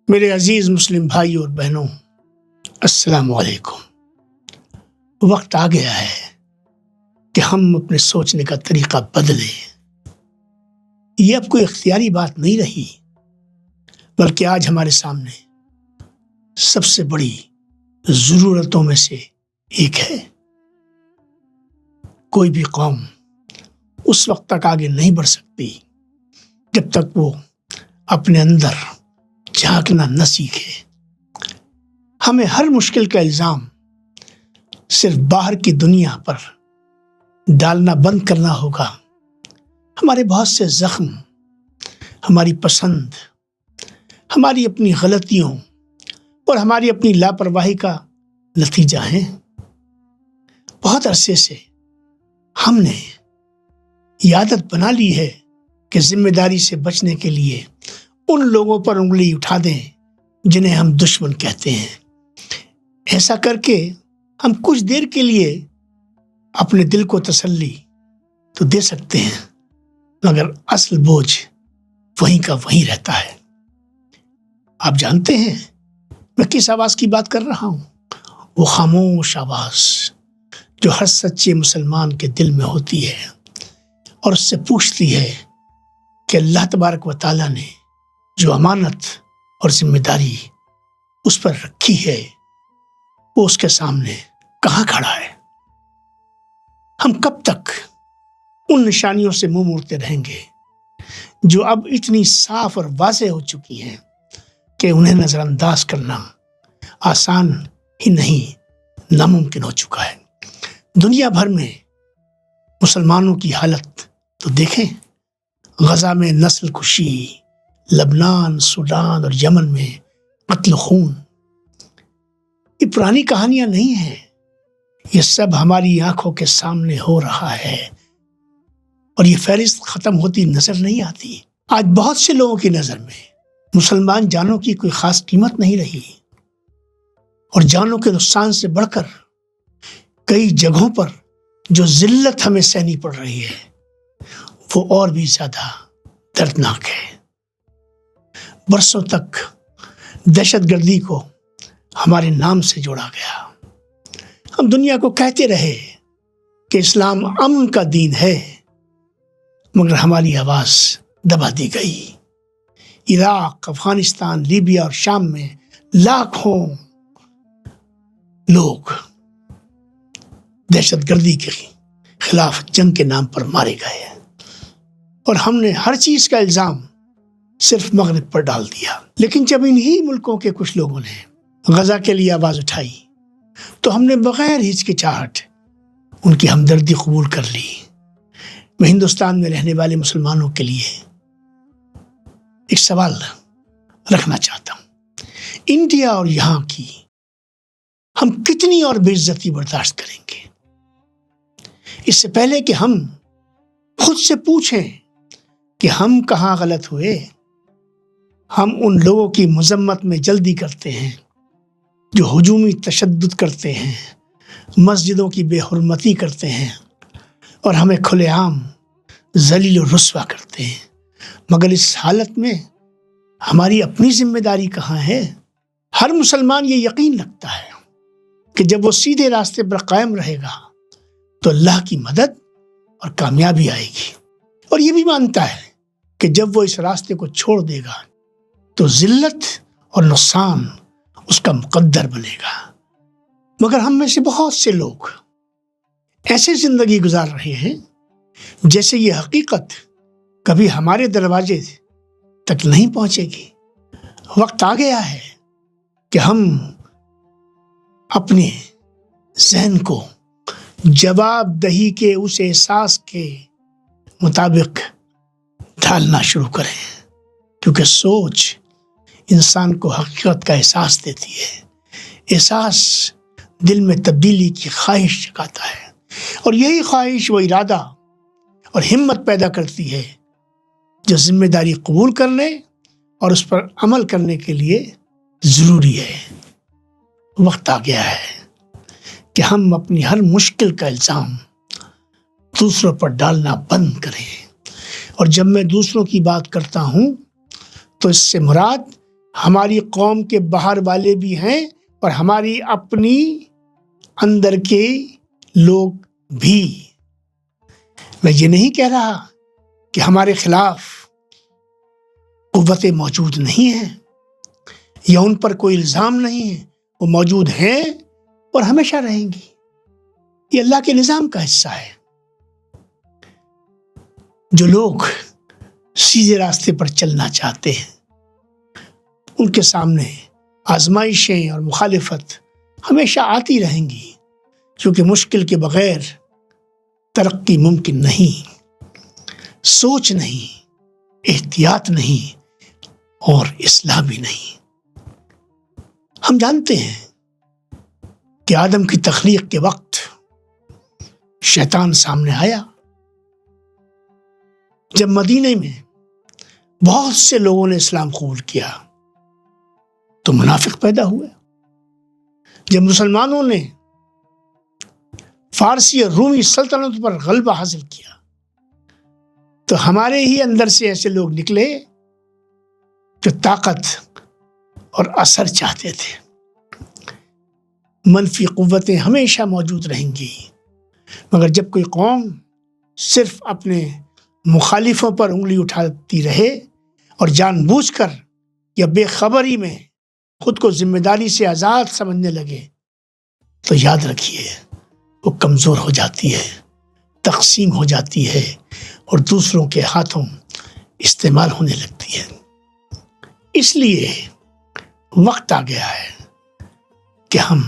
میرے عزیز مسلم بھائی اور بہنوں، السلام علیکم۔ وقت آ گیا ہے کہ ہم اپنے سوچنے کا طریقہ بدلیں۔ یہ اب کوئی اختیاری بات نہیں رہی، بلکہ آج ہمارے سامنے سب سے بڑی ضرورتوں میں سے ایک ہے۔ کوئی بھی قوم اس وقت تک آگے نہیں بڑھ سکتی جب تک وہ اپنے اندر جھانکنا نہ سیکھے۔ ہمیں ہر مشکل کا الزام صرف باہر کی دنیا پر ڈالنا بند کرنا ہوگا۔ ہمارے بہت سے زخم، ہماری پسند، ہماری اپنی غلطیوں اور ہماری اپنی لاپرواہی کا نتیجہ ہیں۔ بہت عرصے سے ہم نے یہ عادت بنا لی ہے کہ ذمہ داری سے بچنے کے لیے ان لوگوں پر انگلی اٹھا دیں جنہیں ہم دشمن کہتے ہیں۔ ایسا کر کے ہم کچھ دیر کے لیے اپنے دل کو تسلی تو دے سکتے ہیں، مگر اصل بوجھ وہیں کا وہیں رہتا ہے۔ آپ جانتے ہیں میں کس آواز کی بات کر رہا ہوں؟ وہ خاموش آواز جو ہر سچے مسلمان کے دل میں ہوتی ہے اور اس سے پوچھتی ہے کہ اللہ تبارک و تعالیٰ نے جو امانت اور ذمہ داری اس پر رکھی ہے وہ اس کے سامنے کہاں کھڑا ہے؟ ہم کب تک ان نشانیوں سے منہ موڑتے رہیں گے جو اب اتنی صاف اور واضح ہو چکی ہیں کہ انہیں نظر انداز کرنا آسان ہی نہیں، ناممکن ہو چکا ہے۔ دنیا بھر میں مسلمانوں کی حالت تو دیکھیں۔ غزہ میں نسل کشی، لبنان، سوڈان اور یمن میں قتل و خون، یہ پرانی کہانیاں نہیں ہیں۔ یہ سب ہماری آنکھوں کے سامنے ہو رہا ہے اور یہ فہرست ختم ہوتی نظر نہیں آتی۔ آج بہت سے لوگوں کی نظر میں مسلمان جانوں کی کوئی خاص قیمت نہیں رہی، اور جانوں کے نقصان سے بڑھ کر کئی جگہوں پر جو ذلت ہمیں سہنی پڑ رہی ہے وہ اور بھی زیادہ دردناک ہے۔ برسوں تک دہشت گردی کو ہمارے نام سے جوڑا گیا۔ ہم دنیا کو کہتے رہے کہ اسلام امن کا دین ہے، مگر ہماری آواز دبا دی گئی۔ عراق، افغانستان، لیبیا اور شام میں لاکھوں لوگ دہشت گردی کے خلاف جنگ کے نام پر مارے گئے، اور ہم نے ہر چیز کا الزام صرف مغرب پر ڈال دیا۔ لیکن جب انہی ملکوں کے کچھ لوگوں نے غزہ کے لیے آواز اٹھائی تو ہم نے بغیر ہچکچاہٹ ان کی ہمدردی قبول کر لی۔ میں ہندوستان میں رہنے والے مسلمانوں کے لیے ایک سوال رکھنا چاہتا ہوں۔ انڈیا اور یہاں کی ہم کتنی اور بے عزتی برداشت کریں گے؟ اس سے پہلے کہ ہم خود سے پوچھیں کہ ہم کہاں غلط ہوئے، ہم ان لوگوں کی مذمت میں جلدی کرتے ہیں جو ہجومی تشدد کرتے ہیں، مسجدوں کی بے حرمتی کرتے ہیں اور ہمیں کھلے عام ذلیل و رسوا کرتے ہیں۔ مگر اس حالت میں ہماری اپنی ذمہ داری کہاں ہے؟ ہر مسلمان یہ یقین رکھتا ہے کہ جب وہ سیدھے راستے پر قائم رہے گا تو اللہ کی مدد اور کامیابی آئے گی، اور یہ بھی مانتا ہے کہ جب وہ اس راستے کو چھوڑ دے گا تو ذلت اور نقصان اس کا مقدر بنے گا۔ مگر ہم میں سے بہت سے لوگ ایسے زندگی گزار رہے ہیں جیسے یہ حقیقت کبھی ہمارے دروازے تک نہیں پہنچے گی۔ وقت آ گیا ہے کہ ہم اپنے ذہن کو جواب دہی کے اس احساس کے مطابق ڈھالنا شروع کریں، کیونکہ سوچ انسان کو حقیقت کا احساس دیتی ہے۔ احساس دل میں تبدیلی کی خواہش جگاتا ہے، اور یہی خواہش وہ ارادہ اور ہمت پیدا کرتی ہے جو ذمہ داری قبول کرنے اور اس پر عمل کرنے کے لیے ضروری ہے۔ وقت آ گیا ہے کہ ہم اپنی ہر مشکل کا الزام دوسروں پر ڈالنا بند کریں، اور جب میں دوسروں کی بات کرتا ہوں تو اس سے مراد ہماری قوم کے باہر والے بھی ہیں اور ہماری اپنی اندر کے لوگ بھی. میں یہ نہیں کہہ رہا کہ ہمارے خلاف قوتیں موجود نہیں ہیں یا ان پر کوئی الزام نہیں ہے. وہ موجود ہیں اور ہمیشہ رہیں گی. یہ اللہ کے نظام کا حصہ ہے. جو لوگ سیدھے راستے پر چلنا چاہتے ہیں ان کے سامنے آزمائشیں اور مخالفت ہمیشہ آتی رہیں گی، کیونکہ مشکل کے بغیر ترقی ممکن نہیں، سوچ نہیں، احتیاط نہیں اور اصلاح بھی نہیں. ہم جانتے ہیں کہ آدم کی تخلیق کے وقت شیطان سامنے آیا. جب مدینے میں بہت سے لوگوں نے اسلام قبول کیا تو منافق پیدا ہوئے. جب مسلمانوں نے فارسی اور رومی سلطنت پر غلبہ حاصل کیا تو ہمارے ہی اندر سے ایسے لوگ نکلے جو طاقت اور اثر چاہتے تھے. منفی قوتیں ہمیشہ موجود رہیں گی، مگر جب کوئی قوم صرف اپنے مخالفوں پر انگلی اٹھاتی رہے اور جان بوجھ کر یا بے خبری میں خود کو ذمہ داری سے آزاد سمجھنے لگے تو یاد رکھیے وہ کمزور ہو جاتی ہے، تقسیم ہو جاتی ہے اور دوسروں کے ہاتھوں استعمال ہونے لگتی ہے. اس لیے وقت آ گیا ہے کہ ہم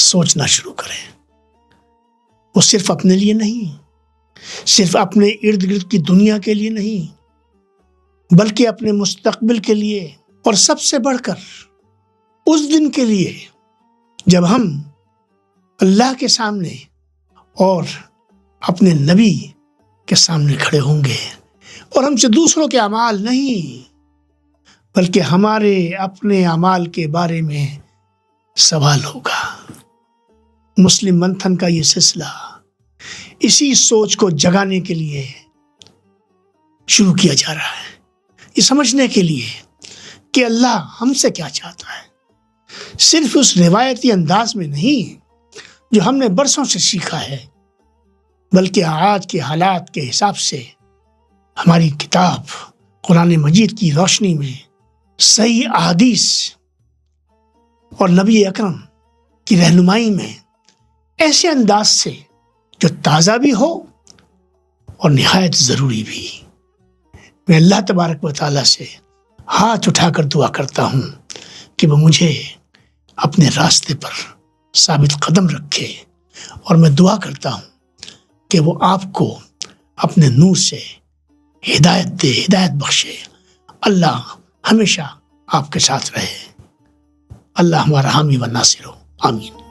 سوچنا شروع کریں. وہ صرف اپنے لیے نہیں، صرف اپنے ارد گرد کی دنیا کے لیے نہیں، بلکہ اپنے مستقبل کے لیے، اور سب سے بڑھ کر اس دن کے لیے جب ہم اللہ کے سامنے اور اپنے نبی کے سامنے کھڑے ہوں گے اور ہم سے دوسروں کے اعمال نہیں بلکہ ہمارے اپنے اعمال کے بارے میں سوال ہوگا. مسلم منتھن کا یہ سلسلہ اسی سوچ کو جگانے کے لیے شروع کیا جا رہا ہے، یہ سمجھنے کے لیے کہ اللہ ہم سے کیا چاہتا ہے، صرف اس روایتی انداز میں نہیں جو ہم نے برسوں سے سیکھا ہے، بلکہ آج کے حالات کے حساب سے ہماری کتاب قرآن مجید کی روشنی میں، صحیح احادیث اور نبی اکرم کی رہنمائی میں ایسے انداز سے جو تازہ بھی ہو اور نہایت ضروری بھی. میں اللہ تبارک و تعالیٰ سے ہاتھ اٹھا کر دعا کرتا ہوں کہ وہ مجھے اپنے راستے پر ثابت قدم رکھے، اور میں دعا کرتا ہوں کہ وہ آپ کو اپنے نور سے ہدایت دے، ہدایت بخشے. اللہ ہمیشہ آپ کے ساتھ رہے. اللہ ہمارا حامی و ناصر ہو. آمین.